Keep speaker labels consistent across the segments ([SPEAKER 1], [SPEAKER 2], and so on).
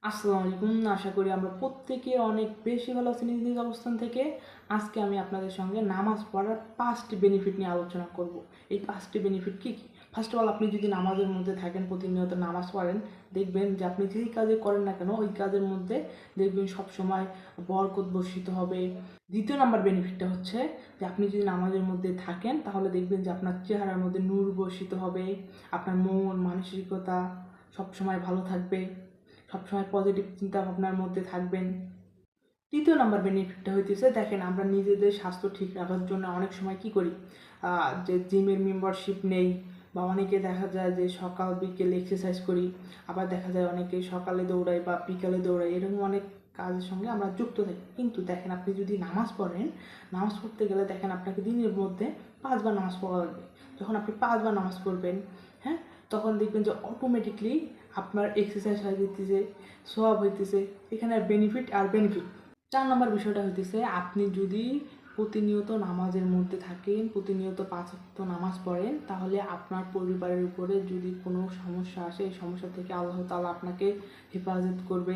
[SPEAKER 1] আসসালামু আলাইকুম। আশা করি আমরা প্রত্যেকে অনেক বেশি ভালো আছি নিজ নিজ অবস্থান থেকে। আজকে আমি আপনাদের সঙ্গে নামাজ পড়ার 5টি বেনিফিট নিয়ে আলোচনা করব। এই 5টি বেনিফিট কী কী? ফার্স্ট অফ অল, আপনি যদি নামাজের মধ্যে থাকেন, প্রতিনিয়ত নামাজ পড়েন, দেখবেন যে আপনি যেই কাজে করেন না কেন ওই কাজের মধ্যে দেখবেন সবসময় বরকত বর্ষিত হবে। দ্বিতীয় নাম্বার বেনিফিটটা হচ্ছে যে আপনি যদি নামাজের মধ্যে থাকেন তাহলে দেখবেন যে আপনার চেহারার মধ্যে নূর বর্ষিত হবে, আপনার মন মানসিকতা সবসময় ভালো থাকবে, সবসময় পজিটিভ চিন্তা ভাবনার মধ্যে থাকবেন। তৃতীয় নাম্বার বেনিফিটটা হইতেছে, দেখেন আমরা নিজেদের স্বাস্থ্য ঠিক রাখার জন্য অনেক সময় কি করি, যে জিমের মেম্বারশিপ নেই, বা অনেকে দেখা যায় যে সকাল বিকেল এক্সারসাইজ করি, আবার দেখা যায় অনেকে সকালে দৌড়ায় বা বিকালে দৌড়ায়, এরকম অনেক কাজের সঙ্গে আমরা যুক্ত থাকি। কিন্তু দেখেন আপনি যদি নামাজ পড়েন, নামাজ পড়তে গেলে দেখেন আপনাকে দিনের মধ্যে 5বার নামাজ পড়া লাগবে। যখন আপনি 5বার নামাজ পড়বেন, হ্যাঁ, তখন দেখবেন যে অটোমেটিকলি আপনার এক্সারসাইজ হয়ে যেতেছে, সওয়াব হইতেছে। এখানে বেনিফিট আর বেনিফিট। 4 নম্বর বিষয়টা হইতেছে, আপনি যদি প্রতিনিয়ত নামাজের মধ্যে থাকেন, প্রতিনিয়ত 5 ওয়াক্ত নামাজ পড়েন, তাহলে আপনার পরিবারের উপরে যদি কোনো সমস্যা আসে, এই সমস্যা থেকে আল্লাহ তাআলা আপনাকে হেফাজত করবে।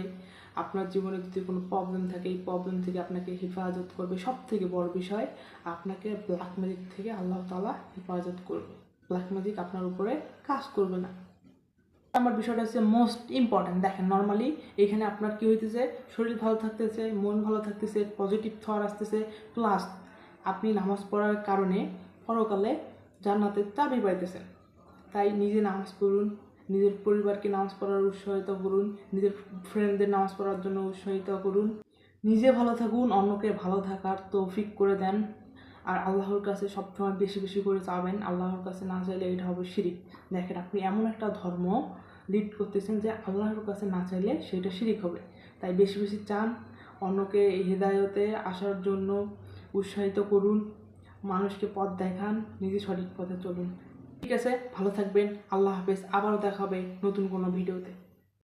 [SPEAKER 1] আপনার জীবনে যদি কোনো প্রবলেম থাকে, এই প্রবলেম থেকে আপনাকে হেফাজত করবে। সবথেকে বড় বিষয়, আপনাকে ব্ল্যাক ম্যাজিক থেকে আল্লাহ তাআলা হেফাজত করবে। ব্ল্যাক ম্যাজিক আপনার উপরে কাজ করবে না। আমার বিষয়টা হচ্ছে মোস্ট ইম্পর্ট্যান্ট। দেখেন নর্মালি এখানে আপনার কী হইতেছে, শরীর ভালো থাকতেছে, মন ভালো থাকতেছে, পজিটিভ থট আসতেছে, প্লাস আপনি নামাজ পড়ার কারণে পরকালে জান্নাতের চাবি পাইতেছেন। তাই নিজে নামাজ পড়ুন, নিজের পরিবারকে নামাজ পড়ার উৎসাহিত করুন, নিজের ফ্রেন্ডদের নামাজ পড়ার জন্য উৎসাহিত করুন। নিজে ভালো থাকুন, অন্যকে ভালো থাকার তৌফিক করে দেন। আর আল্লাহর কাছে সবসময় বেশি বেশি করে চাবেন। আল্লাহর কাছে না চাইলে এটা হবে শিরিক। দেখেন আপনি এমন একটা ধর্ম লিড করতেছেন যে আল্লাহর কাছে না চাইলে সেটা শিরিক হবে। তাই বেশি বেশি চান, অন্যকে হেদায়েতে আসার জন্য উৎসাহিত করুন, মানুষকে পথ দেখান, নিজে সঠিক পথে চলুন। ঠিক আছে, ভালো থাকবেন। আল্লাহ হাফেজ। আবারও দেখা হবে নতুন কোনো ভিডিওতে।